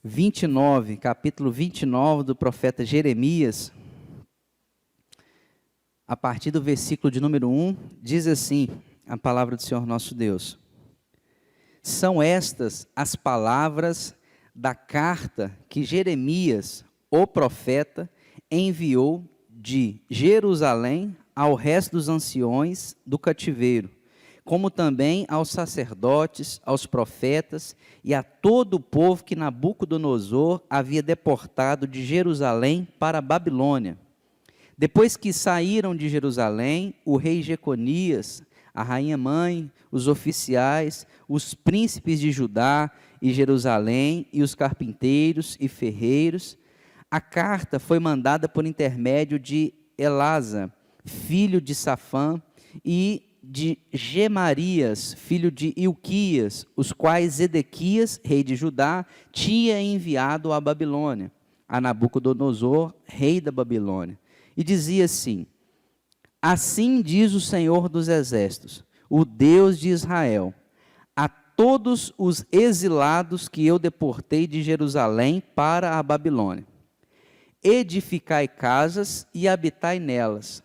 29, capítulo 29 do profeta Jeremias, a partir do versículo de número 1, diz assim a palavra do Senhor nosso Deus: São estas as palavras da carta que Jeremias, o profeta, enviou de Jerusalém ao resto dos anciões do cativeiro, como também aos sacerdotes, aos profetas e a todo o povo que Nabucodonosor havia deportado de Jerusalém para a Babilônia. Depois que saíram de Jerusalém, o rei Jeconias, a rainha-mãe, os oficiais, os príncipes de Judá e Jerusalém e os carpinteiros e ferreiros, a carta foi mandada por intermédio de Elasa, filho de Safã, e de Gemarias, filho de Ilquias, os quais Zedequias, rei de Judá, tinha enviado à Babilônia, a Nabucodonosor, rei da Babilônia. E dizia assim: Assim diz o Senhor dos Exércitos, o Deus de Israel, a todos os exilados que eu deportei de Jerusalém para a Babilônia: edificai casas e habitai nelas,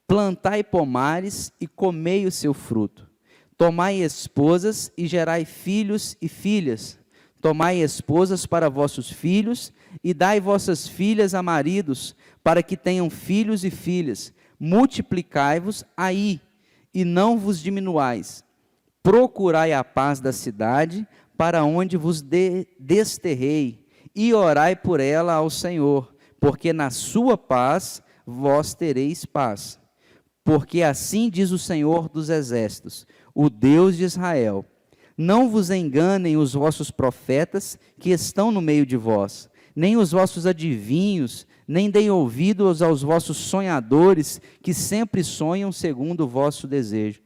plantai pomares e comei o seu fruto, tomai esposas e gerai filhos e filhas, tomai esposas para vossos filhos e dai vossas filhas a maridos, para que tenham filhos e filhas, multiplicai-vos aí, e não vos diminuais, procurai a paz da cidade, para onde vos desterrei, e orai por ela ao Senhor, porque na sua paz vós tereis paz. Porque assim diz o Senhor dos Exércitos, o Deus de Israel: Não vos enganem os vossos profetas que estão no meio de vós, nem os vossos adivinhos, nem deem ouvidos aos vossos sonhadores, que sempre sonham segundo o vosso desejo.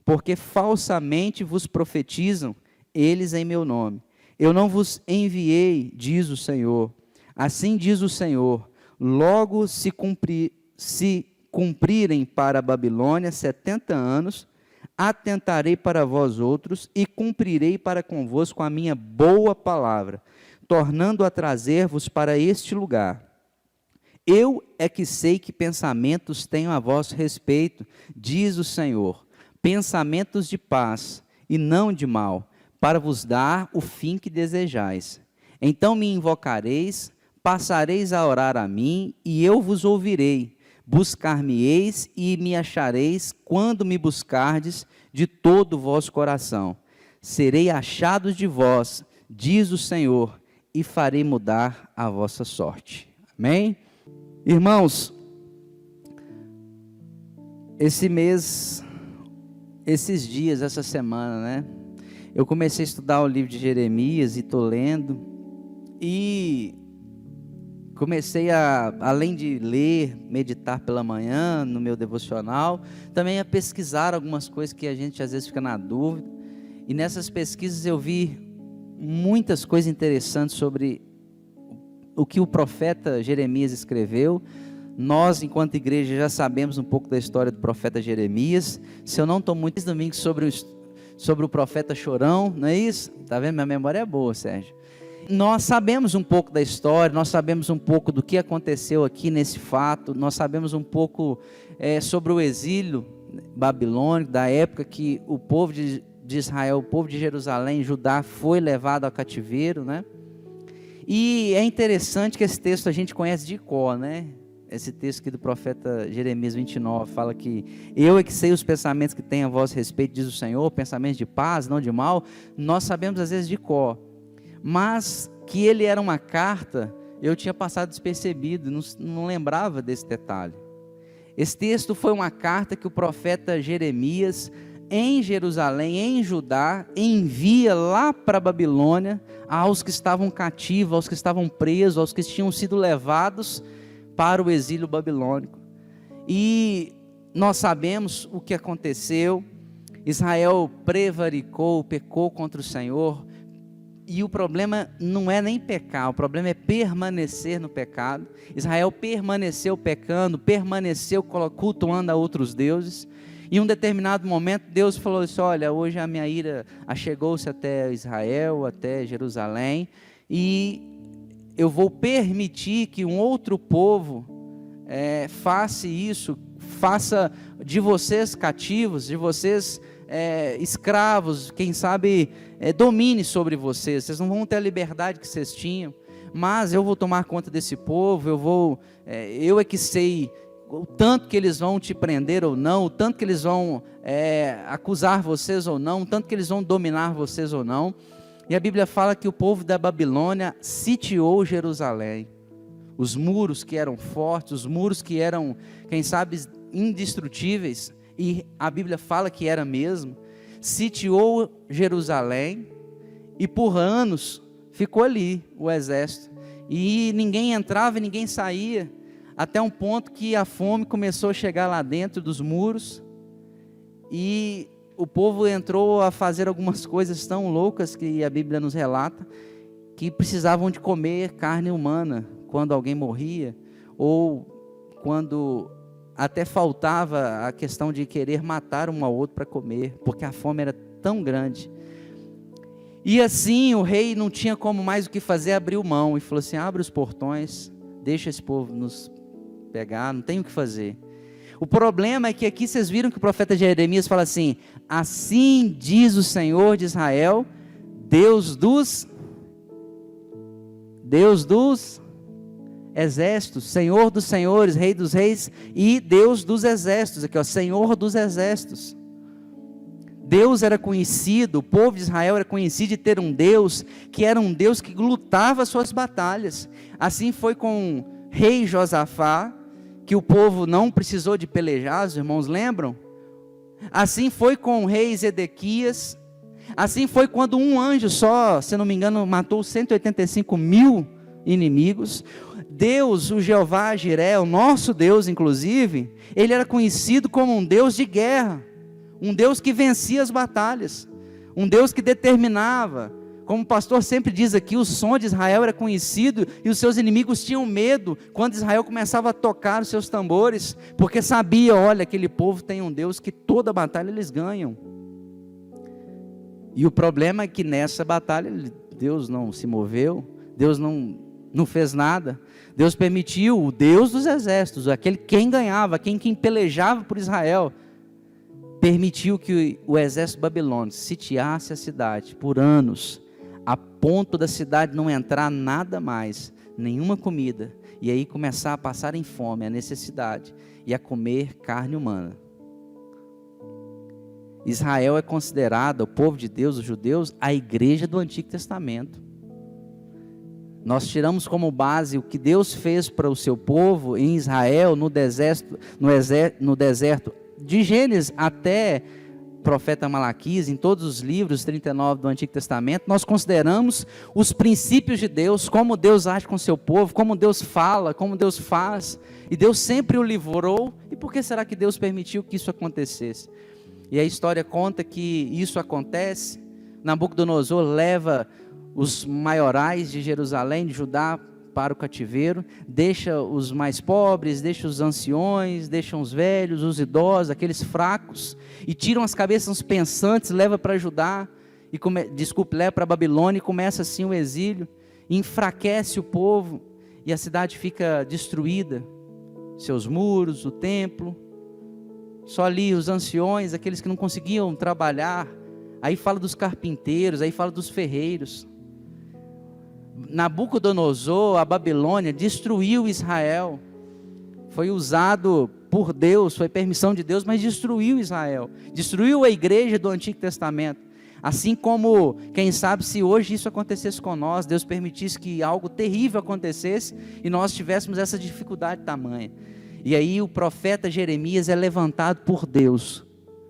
Porque falsamente vos profetizam eles em meu nome. Eu não vos enviei, diz o Senhor. Assim diz o Senhor: logo se cumprirem para a Babilônia 70 anos, atentarei para vós outros e cumprirei para convosco a minha boa palavra, tornando a trazer-vos para este lugar. Eu é que sei que pensamentos tenho a vosso respeito, diz o Senhor, pensamentos de paz e não de mal, para vos dar o fim que desejais. Então me invocareis, passareis a orar a mim, e eu vos ouvirei. Buscar-me-eis e me achareis quando me buscardes de todo o vosso coração. Serei achado de vós, diz o Senhor, e farei mudar a vossa sorte. Amém? Irmãos, esse mês, esses dias, essa semana, né? Eu comecei a estudar o livro de Jeremias e estou lendo, e comecei além de ler, meditar pela manhã, no meu devocional, também a pesquisar algumas coisas que a gente às vezes fica na dúvida, e nessas pesquisas eu vi muitas coisas interessantes sobre o que o profeta Jeremias escreveu. Nós, enquanto igreja, já sabemos um pouco da história do profeta Jeremias. Se eu não estou muitos domingos sobre o profeta Chorão, não é isso? Está vendo? Minha memória é boa, Sérgio. Nós sabemos um pouco da história, nós sabemos um pouco do que aconteceu aqui nesse fato, nós sabemos um pouco sobre o exílio babilônico, da época que o povo de Israel, o povo de Jerusalém, Judá, foi levado ao cativeiro, né? E é interessante que esse texto a gente conhece de cor, né? Esse texto aqui do profeta Jeremias 29, fala que eu é que sei os pensamentos que tenho a vosso respeito, diz o Senhor, pensamentos de paz, não de mal. Nós sabemos às vezes de cor, mas que ele era uma carta, eu tinha passado despercebido, não lembrava desse detalhe. Esse texto foi uma carta que o profeta Jeremias, em Jerusalém, em Judá, envia lá para a Babilônia, aos que estavam cativos, aos que estavam presos, aos que tinham sido levados para o exílio babilônico. E nós sabemos o que aconteceu. Israel prevaricou, pecou contra o Senhor, e o problema não é nem pecar, o problema é permanecer no pecado. Israel permaneceu pecando, permaneceu cultuando a outros deuses. Em um determinado momento, Deus falou assim: olha, hoje a minha ira achegou-se até Israel, até Jerusalém, e eu vou permitir que um outro povo faça isso, faça de vocês cativos, de vocês escravos, quem sabe domine sobre vocês. Vocês não vão ter a liberdade que vocês tinham, mas eu vou tomar conta desse povo, eu é que sei o tanto que eles vão te prender ou não, o tanto que eles vão acusar vocês ou não, o tanto que eles vão dominar vocês ou não. E a Bíblia fala que o povo da Babilônia sitiou Jerusalém. Os muros que eram fortes, os muros que eram, quem sabe, indestrutíveis, e a Bíblia fala que era mesmo, sitiou Jerusalém, e por anos ficou ali o exército, e ninguém entrava e ninguém saía, até um ponto que a fome começou a chegar lá dentro dos muros, e o povo entrou a fazer algumas coisas tão loucas que a Bíblia nos relata, que precisavam de comer carne humana, quando alguém morria, ou quando até faltava a questão de querer matar um ao outro para comer, porque a fome era tão grande. E assim o rei não tinha como mais o que fazer, abriu mão e falou assim: abre os portões, deixa esse povo nos pegar, não tem o que fazer. O problema é que aqui vocês viram que o profeta Jeremias fala assim: assim diz o Senhor de Israel, Deus dos exércitos, Senhor dos senhores, Rei dos reis e Deus dos exércitos, aqui ó, Senhor dos exércitos. Deus era conhecido, o povo de Israel era conhecido de ter um Deus, que era um Deus que lutava as suas batalhas. Assim foi com o rei Josafá, que o povo não precisou de pelejar, os irmãos lembram? Assim foi com o rei Zedequias, assim foi quando um anjo só, se não me engano, matou 185 mil inimigos. Deus, o Jeová Jiré, o nosso Deus inclusive, ele era conhecido como um Deus de guerra, um Deus que vencia as batalhas, um Deus que determinava. Como o pastor sempre diz aqui, o som de Israel era conhecido e os seus inimigos tinham medo quando Israel começava a tocar os seus tambores, porque sabia, olha, aquele povo tem um Deus que toda batalha eles ganham. E o problema é que nessa batalha Deus não se moveu, Deus não fez nada. Deus permitiu, o Deus dos exércitos, quem ganhava, quem pelejava por Israel, permitiu que o exército babilônico sitiasse a cidade por anos, a ponto da cidade não entrar nada mais, nenhuma comida, e aí começar a passar em fome, a necessidade, e a comer carne humana. Israel é considerado, o povo de Deus, os judeus, a igreja do Antigo Testamento. Nós tiramos como base o que Deus fez para o seu povo em Israel, no deserto de Gênesis até profeta Malaquias, em todos os livros 39 do Antigo Testamento. Nós consideramos os princípios de Deus, como Deus age com o seu povo, como Deus fala, como Deus faz, e Deus sempre o livrou. E por que será que Deus permitiu que isso acontecesse? E a história conta que isso acontece. Nabucodonosor leva os maiorais de Jerusalém, de Judá, para o cativeiro, deixa os mais pobres, deixa os anciões, deixa os velhos, os idosos, aqueles fracos, e tiram as cabeças dos pensantes, leva para Judá, leva para Babilônia, e começa assim o exílio, e enfraquece o povo, e a cidade fica destruída, seus muros, o templo, só ali os anciões, aqueles que não conseguiam trabalhar. Aí fala dos carpinteiros, aí fala dos ferreiros. Nabucodonosor, a Babilônia, destruiu Israel. Foi usado por Deus, foi permissão de Deus, mas destruiu Israel. Destruiu a igreja do Antigo Testamento. Assim como, quem sabe, se hoje isso acontecesse com nós, Deus permitisse que algo terrível acontecesse e nós tivéssemos essa dificuldade tamanha. E aí o profeta Jeremias é levantado por Deus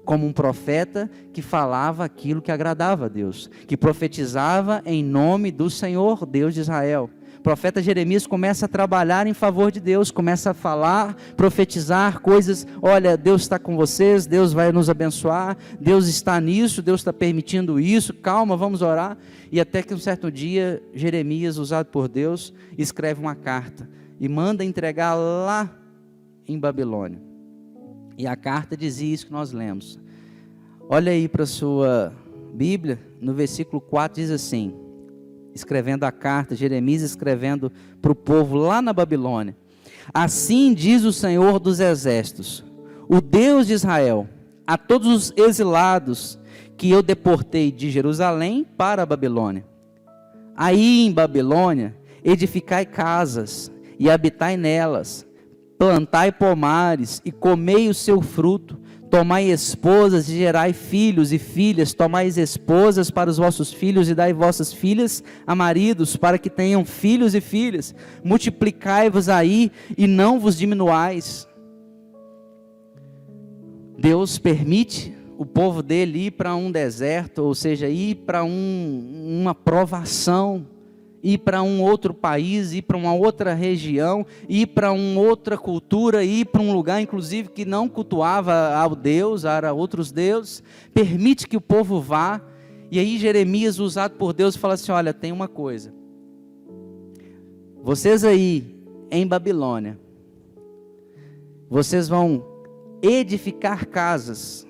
como um profeta que falava aquilo que agradava a Deus, que profetizava em nome do Senhor, Deus de Israel. O profeta Jeremias começa a trabalhar em favor de Deus, começa a falar, profetizar coisas. Olha, Deus está com vocês, Deus vai nos abençoar, Deus está nisso, Deus está permitindo isso, calma, vamos orar. E até que um certo dia, Jeremias, usado por Deus, escreve uma carta e manda entregar lá em Babilônia. E a carta dizia isso que nós lemos. Olha aí para a sua Bíblia, no versículo 4 diz assim: escrevendo a carta, Jeremias escrevendo para o povo lá na Babilônia. Assim diz o Senhor dos Exércitos, o Deus de Israel, a todos os exilados que eu deportei de Jerusalém para a Babilônia. Aí em Babilônia, edificai casas e habitai nelas, plantai pomares e comei o seu fruto, tomai esposas e gerai filhos e filhas, tomai esposas para os vossos filhos e dai vossas filhas a maridos, para que tenham filhos e filhas, multiplicai-vos aí e não vos diminuais. Deus permite o povo dele ir para um deserto, ou seja, ir para uma provação, ir para um outro país, ir para uma outra região, ir para uma outra cultura, ir para um lugar inclusive que não cultuava ao Deus, a outros deuses, permite que o povo vá. E aí Jeremias, usado por Deus, fala assim: olha, tem uma coisa, vocês aí em Babilônia, vocês vão edificar casas,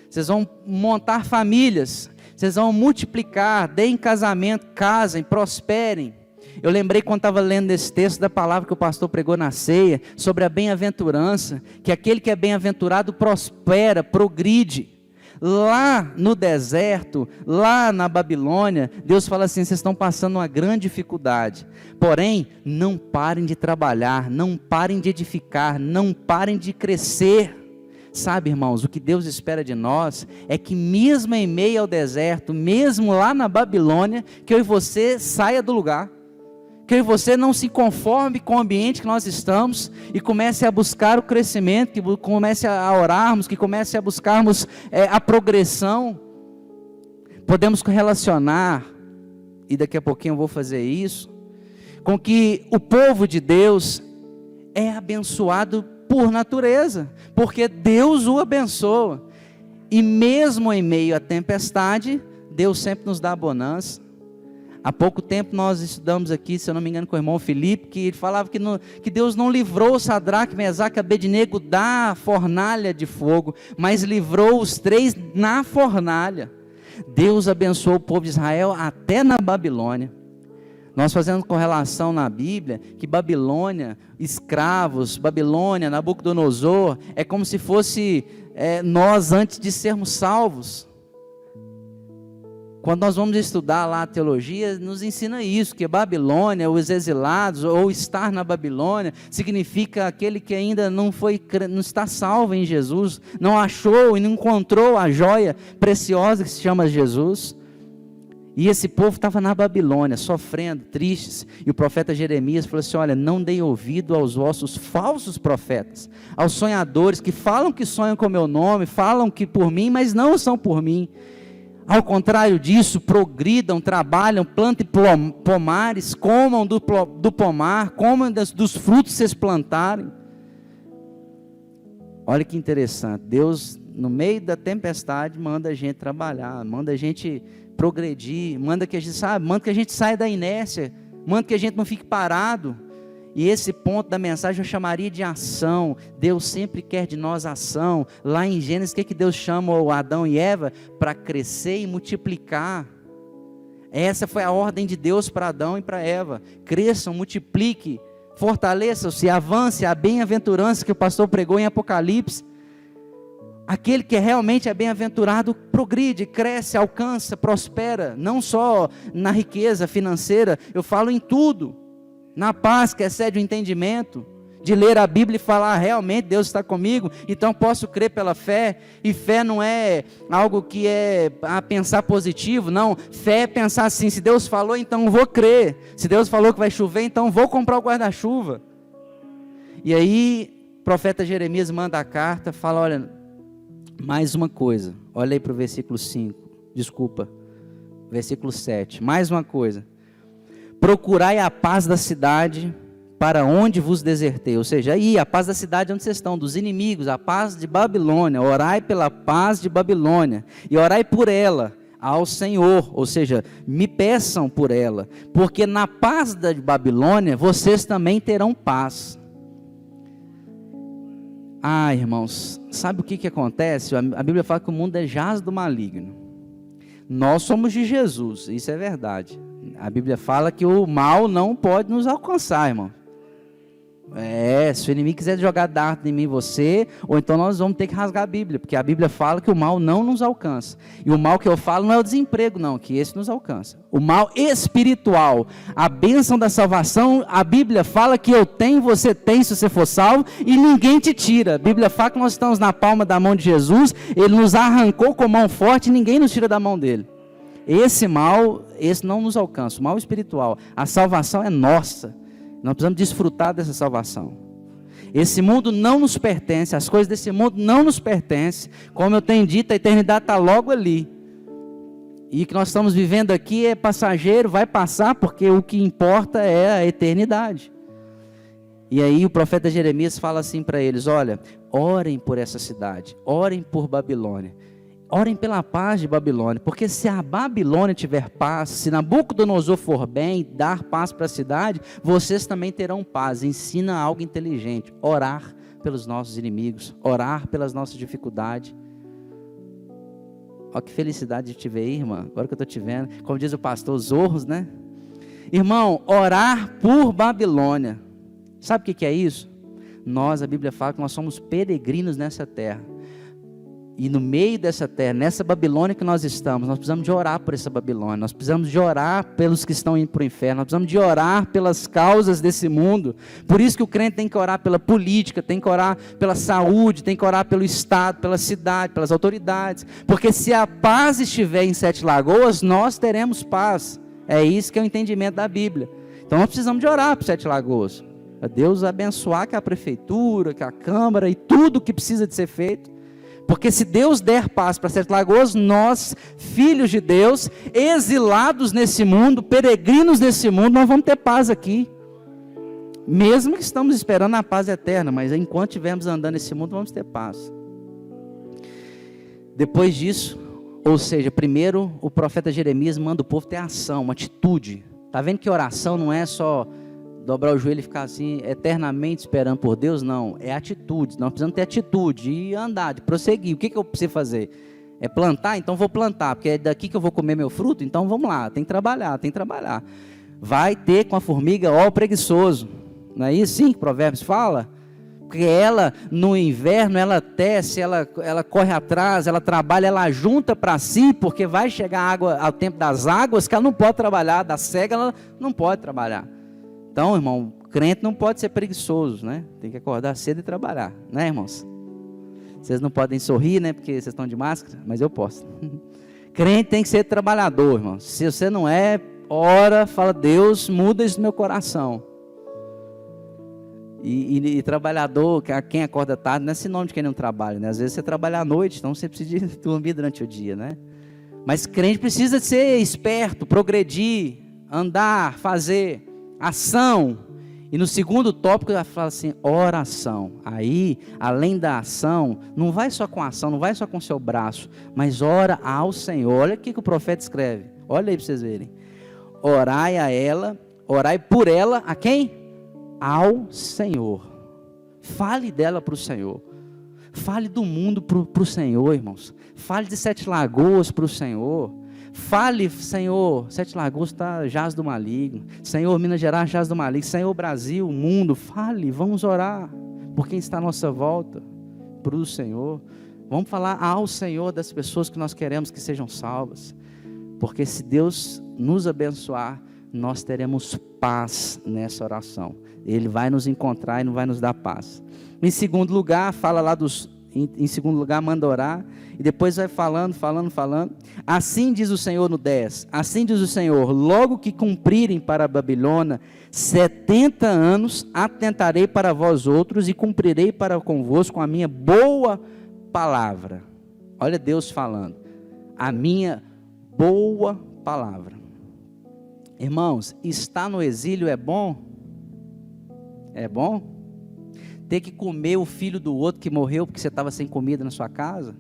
vocês vão montar famílias, vocês vão multiplicar, deem casamento, casem, prosperem. Eu lembrei quando estava lendo esse texto da palavra que o pastor pregou na ceia, sobre a bem-aventurança, que aquele que é bem-aventurado prospera, progride. Lá no deserto, lá na Babilônia, Deus fala assim: vocês estão passando uma grande dificuldade, porém, não parem de trabalhar, não parem de edificar, não parem de crescer. Sabe, irmãos, o que Deus espera de nós é que mesmo em meio ao deserto, mesmo lá na Babilônia, que eu e você saia do lugar, que eu e você não se conforme com o ambiente que nós estamos e comece a buscar o crescimento, que comece a orarmos, que comece a buscarmos a progressão. Podemos correlacionar, e daqui a pouquinho eu vou fazer isso, com que o povo de Deus é abençoado por natureza, porque Deus o abençoa, e mesmo em meio à tempestade, Deus sempre nos dá bonança. Há pouco tempo nós estudamos aqui, se eu não me engano, com o irmão Felipe, que ele falava que Deus não livrou Sadraque, Mesaque e Abednego da fornalha de fogo, mas livrou os três na fornalha. Deus abençoou o povo de Israel até na Babilônia. Nós fazemos correlação na Bíblia, que Babilônia, escravos, Babilônia, Nabucodonosor, é como se fosse nós antes de sermos salvos. Quando nós vamos estudar lá a teologia, nos ensina isso, que Babilônia, os exilados, ou estar na Babilônia, significa aquele que ainda não está salvo em Jesus, não achou e não encontrou a joia preciosa que se chama Jesus. E esse povo estava na Babilônia, sofrendo, tristes, e o profeta Jeremias falou assim: olha, não dei ouvido aos vossos falsos profetas, aos sonhadores que falam que sonham com meu nome, falam que por mim, mas não são por mim. Ao contrário disso, progridam, trabalham, plantem pomares, comam do pomar, comam dos frutos que vocês plantarem. Olha que interessante, Deus no meio da tempestade manda a gente trabalhar, manda a gente progredir, manda que a gente saia da inércia, manda que a gente não fique parado. E esse ponto da mensagem eu chamaria de ação. Deus sempre quer de nós ação. Lá em Gênesis, o que Deus chama o Adão e Eva? Para crescer e multiplicar. Essa foi a ordem de Deus para Adão e para Eva: cresçam, multipliquem, fortaleçam-se, avance a bem-aventurança que o pastor pregou em Apocalipse. Aquele que realmente é bem-aventurado progride, cresce, alcança, prospera, não só na riqueza financeira, eu falo em tudo, na paz que excede o entendimento, de ler a Bíblia e falar: realmente Deus está comigo, então posso crer pela fé. E fé não é algo que é pensar positivo, não, fé é pensar assim: se Deus falou, então vou crer, se Deus falou que vai chover, então vou comprar o guarda-chuva. E aí o profeta Jeremias manda a carta, fala: olha, mais uma coisa, olha aí para o versículo 7, mais uma coisa: procurai a paz da cidade para onde vos desertei. Ou seja, aí a paz da cidade onde vocês estão, dos inimigos, a paz de Babilônia. Orai pela paz de Babilônia, e orai por ela ao Senhor, ou seja, me peçam por ela, porque na paz da Babilônia vocês também terão paz. Ah, irmãos, sabe o que acontece? A Bíblia fala que o mundo é jaz do maligno. Nós somos de Jesus, isso é verdade. A Bíblia fala que o mal não pode nos alcançar, irmão. Se o inimigo quiser jogar dardo em mim e você, ou então nós vamos ter que rasgar a Bíblia, porque a Bíblia fala que o mal não nos alcança. E o mal que eu falo não é o desemprego, não, que esse nos alcança. O mal espiritual, a bênção da salvação, a Bíblia fala que eu tenho, você tem, se você for salvo, e ninguém te tira. A Bíblia fala que nós estamos na palma da mão de Jesus, Ele nos arrancou com mão forte e ninguém nos tira da mão dele. Esse mal, esse não nos alcança, o mal espiritual. A salvação é nossa. Nós precisamos desfrutar dessa salvação. Esse mundo não nos pertence, as coisas desse mundo não nos pertencem. Como eu tenho dito, a eternidade está logo ali. E o que nós estamos vivendo aqui é passageiro, vai passar, porque o que importa é a eternidade. E aí o profeta Jeremias fala assim para eles: olha, orem por essa cidade, orem por Babilônia. Orem pela paz de Babilônia, porque se a Babilônia tiver paz, se Nabucodonosor for bem, dar paz para a cidade, vocês também terão paz. Ensina algo inteligente: orar pelos nossos inimigos, orar pelas nossas dificuldades. Olha que felicidade de te ver aí, irmã, agora que eu estou te vendo, como diz o pastor, os orros, né? Irmão, orar por Babilônia, sabe o que é isso? A Bíblia fala que nós somos peregrinos nessa terra. E no meio dessa terra, nessa Babilônia que nós estamos, nós precisamos de orar por essa Babilônia, nós precisamos de orar pelos que estão indo para o inferno, nós precisamos de orar pelas causas desse mundo. Por isso que o crente tem que orar pela política, tem que orar pela saúde, tem que orar pelo Estado, pela cidade, pelas autoridades. Porque se a paz estiver em Sete Lagoas, nós teremos paz. É isso que é o entendimento da Bíblia. Então nós precisamos de orar por Sete Lagoas. A Deus abençoar que a prefeitura, que a Câmara e tudo que precisa de ser feito. Porque se Deus der paz para Sete Lagoas, nós, filhos de Deus, exilados nesse mundo, peregrinos nesse mundo, nós vamos ter paz aqui. Mesmo que estamos esperando a paz eterna, mas enquanto estivermos andando nesse mundo, vamos ter paz. Depois disso, ou seja, primeiro o profeta Jeremias manda o povo ter ação, uma atitude. Está vendo que oração não é só dobrar o joelho e ficar assim, eternamente esperando por Deus? Não, é atitude. Nós precisamos ter atitude, de andar, de prosseguir. O que eu preciso fazer? É plantar? Então vou plantar, porque é daqui que eu vou comer meu fruto? Então vamos lá, tem que trabalhar. Vai ter com a formiga, ó, o preguiçoso. Não é isso sim que Provérbios fala? Porque ela, no inverno, ela tece, ela corre atrás, ela trabalha, ela junta para si, porque vai chegar água, ao tempo das águas, que ela não pode trabalhar, da cega ela não pode trabalhar. Então, irmão, crente não pode ser preguiçoso, né? Tem que acordar cedo e trabalhar, né, irmãos? Vocês não podem sorrir, né? Porque vocês estão de máscara, mas eu posso. Crente tem que ser trabalhador, irmão. Se você não é, ora, fala: Deus, muda isso no meu coração. E trabalhador, quem acorda tarde, não é sinônimo de quem não trabalha, né? Às vezes você trabalha à noite, então você precisa dormir durante o dia, né? Mas crente precisa ser esperto, progredir, andar, fazer ação. E no segundo tópico ela fala assim: oração. Aí, além da ação, não vai só com ação, não vai só com seu braço, mas ora ao Senhor. Olha o que o profeta escreve, olha aí para vocês verem: orai a ela, orai por ela, a quem? Ao Senhor. Fale dela para o Senhor, fale do mundo para o Senhor, irmãos. Fale de Sete Lagoas para o Senhor. Fale: Senhor, Sete Lagoas jaz do maligno. Senhor, Minas Gerais jaz do maligno. Senhor, Brasil, mundo. Fale, vamos orar por quem está à nossa volta, para o Senhor. Vamos falar ao Senhor das pessoas que nós queremos que sejam salvas. Porque se Deus nos abençoar, nós teremos paz nessa oração. Ele vai nos encontrar e não vai nos dar paz. Em segundo lugar, fala lá em segundo lugar, manda orar. E depois vai falando. Assim diz o Senhor no 10. Assim diz o Senhor: logo que cumprirem para a Babilônia 70 anos, atentarei para vós outros e cumprirei para convosco a minha boa palavra. Olha Deus falando. A minha boa palavra. Irmãos, estar no exílio é bom? É bom? Ter que comer o filho do outro que morreu porque você estava sem comida na sua casa?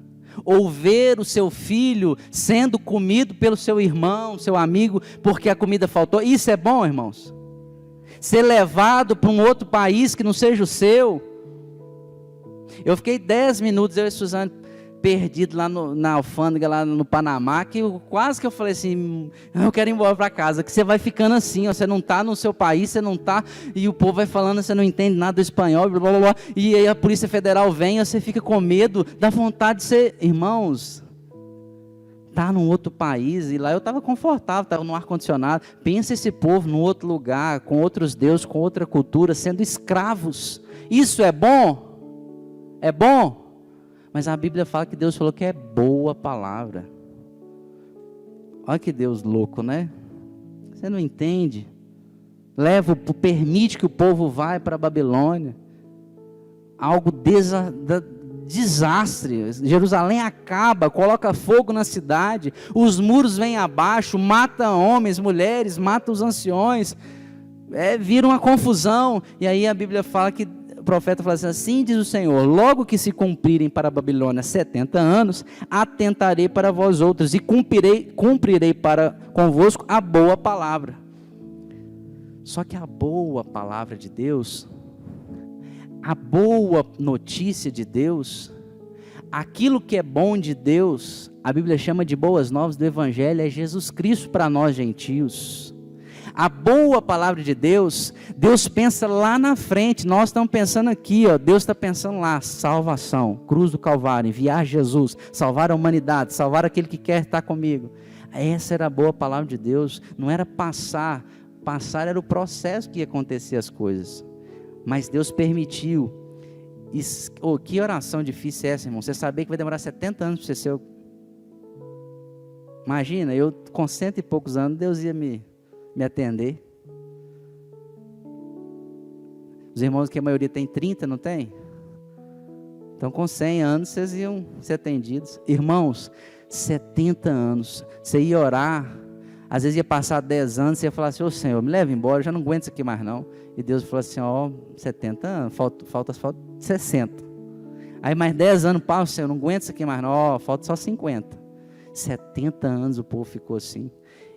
Ou ver o seu filho sendo comido pelo seu irmão, seu amigo, porque a comida faltou? Isso é bom, irmãos? Ser levado para um outro país que não seja o seu? Eu fiquei 10 minutos, eu e Suzane, perdido lá na alfândega, lá no Panamá, que quase que eu falei assim, eu quero ir embora para casa, que você vai ficando assim, ó, você não está no seu país, você não está, e o povo vai falando, você não entende nada do espanhol, blá, blá, blá, e aí a Polícia Federal vem, você fica com medo, dá vontade de ser, irmãos, tá num outro país, e lá eu estava confortável, estava no ar-condicionado, pensa esse povo num outro lugar, com outros deuses, com outra cultura, sendo escravos, isso é bom? É bom? Mas a Bíblia fala que Deus falou que é boa a palavra. Olha que Deus louco, né? Você não entende? Permite que o povo vá para a Babilônia. Algo desastre. Jerusalém acaba, coloca fogo na cidade. Os muros vêm abaixo, mata homens, mulheres, mata os anciões. Vira uma confusão. E aí a Bíblia fala que o profeta fala assim diz o Senhor, logo que se cumprirem para a Babilônia 70 anos, atentarei para vós outros e cumprirei para convosco a boa palavra. Só que a boa palavra de Deus, a boa notícia de Deus, aquilo que é bom de Deus, a Bíblia chama de boas novas do Evangelho, é Jesus Cristo para nós gentios. A boa palavra de Deus, Deus pensa lá na frente, nós estamos pensando aqui, ó, Deus está pensando lá, salvação, cruz do Calvário, enviar Jesus, salvar a humanidade, salvar aquele que quer estar comigo. Essa era a boa palavra de Deus, não era passar era o processo que ia acontecer as coisas, mas Deus permitiu. Que oração difícil é essa, irmão, você saber que vai demorar 70 anos para você ser, imagina, eu com 100 e poucos anos, Deus ia me atender. Os irmãos que a maioria tem 30, não tem? Então com 100 anos vocês iam ser atendidos. Irmãos, 70 anos, você ia orar, às vezes ia passar 10 anos, você ia falar assim, ô Senhor, me leva embora, eu já não aguento isso aqui mais não. E Deus falou assim, 70 anos, falta 60. Aí mais 10 anos, passa, Senhor, não aguento isso aqui mais não, falta só 50. 70 anos o povo ficou assim.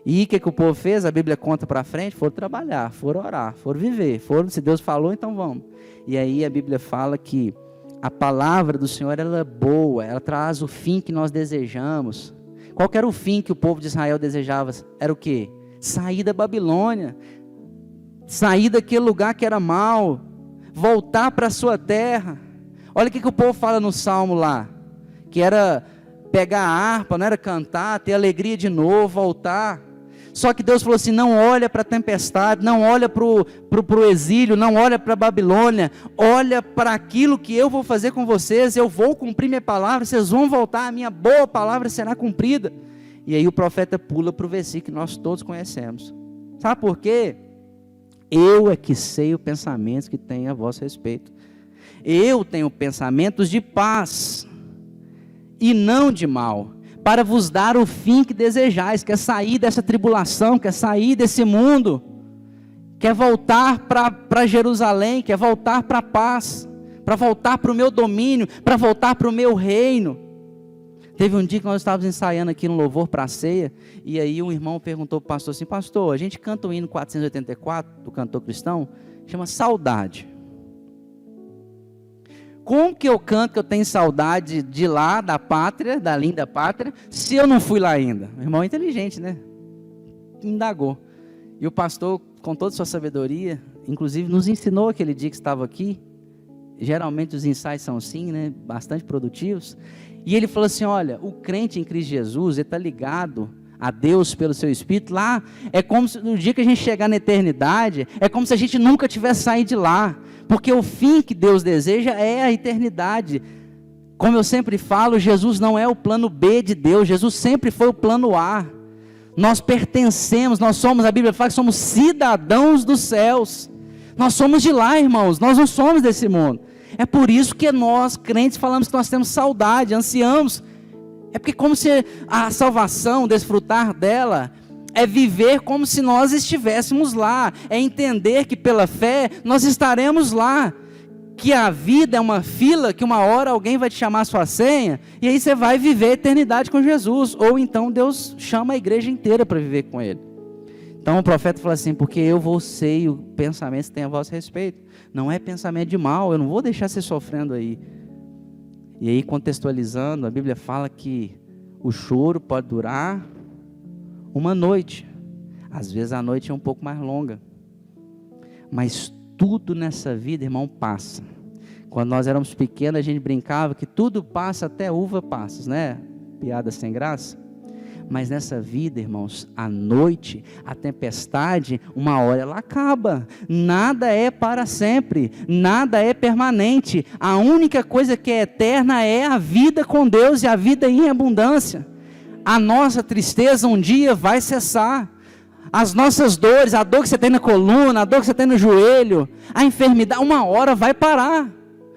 E o que o povo fez? A Bíblia conta para frente, foram trabalhar, foram orar, foram viver, se Deus falou, então vamos. E aí a Bíblia fala que a palavra do Senhor, ela é boa, ela traz o fim que nós desejamos. Qual que era o fim que o povo de Israel desejava? Era o quê? Sair da Babilônia, sair daquele lugar que era mau, voltar para a sua terra. Olha o que o povo fala no Salmo lá, que era pegar a harpa, não era cantar, ter alegria de novo, voltar. Só que Deus falou assim, não olha para a tempestade, não olha para o exílio, não olha para a Babilônia, olha para aquilo que eu vou fazer com vocês, eu vou cumprir minha palavra, vocês vão voltar, a minha boa palavra será cumprida. E aí o profeta pula para o versículo que nós todos conhecemos. Sabe por quê? Eu é que sei os pensamentos que tenho a vosso respeito. Eu tenho pensamentos de paz e não de mal, para vos dar o fim que desejais, quer sair dessa tribulação, quer sair desse mundo, quer voltar para Jerusalém, quer voltar para a paz, para voltar para o meu domínio, para voltar para o meu reino. Teve um dia que nós estávamos ensaiando aqui no louvor para a ceia, e aí um irmão perguntou para o pastor assim, pastor, a gente canta o hino 484, do cantor cristão, chama Saudade. Como que eu canto que eu tenho saudade de lá, da pátria, da linda pátria, se eu não fui lá ainda? O irmão é inteligente, né? Indagou. E o pastor, com toda a sua sabedoria, inclusive nos ensinou aquele dia que estava aqui, geralmente os ensaios são assim, né? Bastante produtivos. E ele falou assim, olha, o crente em Cristo Jesus, ele está ligado a Deus pelo seu Espírito, lá é como se no dia que a gente chegar na eternidade, é como se a gente nunca tivesse saído de lá, porque o fim que Deus deseja é a eternidade. Como eu sempre falo, Jesus não é o plano B de Deus, Jesus sempre foi o plano A. Nós pertencemos, nós somos, a Bíblia fala que somos cidadãos dos céus, nós somos de lá, irmãos, nós não somos desse mundo. É por isso que nós, crentes, falamos que nós temos saudade, ansiamos. É porque como se a salvação, desfrutar dela, é viver como se nós estivéssemos lá. É entender que pela fé nós estaremos lá. Que a vida é uma fila, que uma hora alguém vai te chamar a sua senha, e aí você vai viver a eternidade com Jesus. Ou então Deus chama a igreja inteira para viver com Ele. Então o profeta fala assim, porque eu vou sei o pensamento que tem a vosso respeito. Não é pensamento de mal, eu não vou deixar você sofrendo aí. E aí, contextualizando, a Bíblia fala que o choro pode durar uma noite. Às vezes a noite é um pouco mais longa. Mas tudo nessa vida, irmão, passa. Quando nós éramos pequenos, a gente brincava que tudo passa, até uva passa, né? Piada sem graça. Mas nessa vida, irmãos, a noite, a tempestade, uma hora ela acaba. Nada é para sempre, nada é permanente. A única coisa que é eterna é a vida com Deus e a vida em abundância. A nossa tristeza um dia vai cessar. As nossas dores, a dor que você tem na coluna, a dor que você tem no joelho, a enfermidade, uma hora vai parar,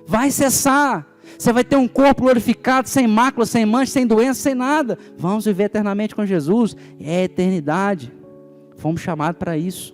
vai cessar. Você vai ter um corpo glorificado, sem mácula, sem mancha, sem doença, sem nada. Vamos viver eternamente com Jesus. É eternidade. Fomos chamados para isso.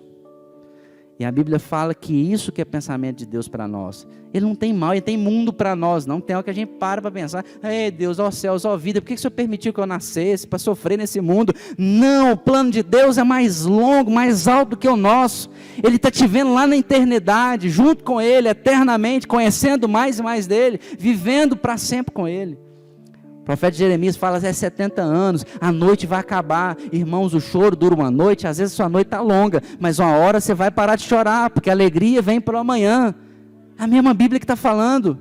E a Bíblia fala que isso que é pensamento de Deus para nós. Ele não tem mal, Ele tem mundo para nós. Não tem hora que a gente para pensar, ei Deus, ó céus, ó vida, por que o Senhor permitiu que eu nascesse para sofrer nesse mundo? Não, o plano de Deus é mais longo, mais alto do que o nosso. Ele está te vendo lá na eternidade, junto com Ele, eternamente, conhecendo mais e mais dEle, vivendo para sempre com Ele. O profeta Jeremias fala, 70 anos, a noite vai acabar. Irmãos, o choro dura uma noite, às vezes sua noite está longa, mas uma hora você vai parar de chorar, porque a alegria vem pela manhã. A mesma Bíblia que está falando.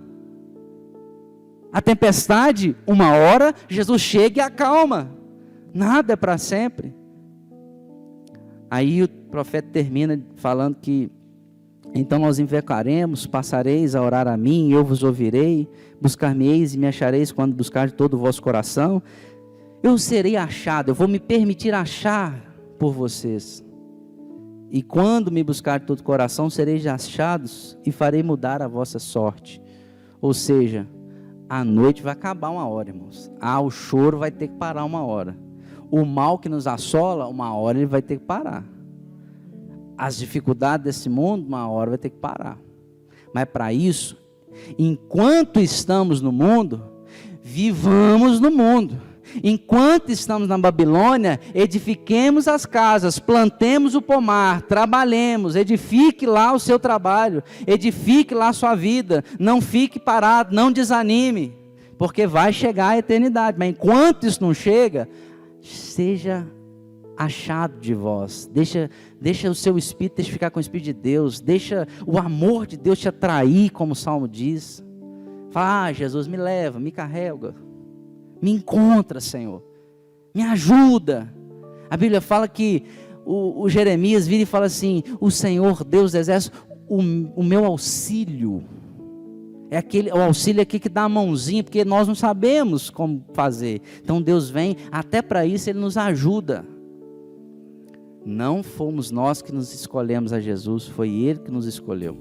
A tempestade, uma hora, Jesus chega e acalma. Nada é para sempre. Aí o profeta termina falando que, então nós invocaremos, passareis a orar a mim, eu vos ouvirei, buscar-me-eis e me achareis quando buscar de todo o vosso coração. Eu serei achado, eu vou me permitir achar por vocês. E quando me buscar de todo o coração, sereis achados e farei mudar a vossa sorte. Ou seja, a noite vai acabar uma hora, irmãos. O choro vai ter que parar uma hora. O mal que nos assola, uma hora ele vai ter que parar. As dificuldades desse mundo, uma hora vai ter que parar. Mas para isso, enquanto estamos no mundo, vivamos no mundo. Enquanto estamos na Babilônia, edifiquemos as casas, plantemos o pomar, trabalhemos, edifique lá o seu trabalho, edifique lá a sua vida, não fique parado, não desanime, porque vai chegar a eternidade. Mas enquanto isso não chega, seja achado de vós, deixa o seu espírito testificar com o Espírito de Deus, deixa o amor de Deus te atrair, como o Salmo diz. Fala, Jesus, me leva, me carrega, me encontra, Senhor, me ajuda. A Bíblia fala que o Jeremias vira e fala assim, o Senhor, Deus do exército, o meu auxílio, o auxílio aqui que dá a mãozinha, porque nós não sabemos como fazer, então Deus vem, até para isso Ele nos ajuda. Não fomos nós que nos escolhemos a Jesus, foi Ele que nos escolheu.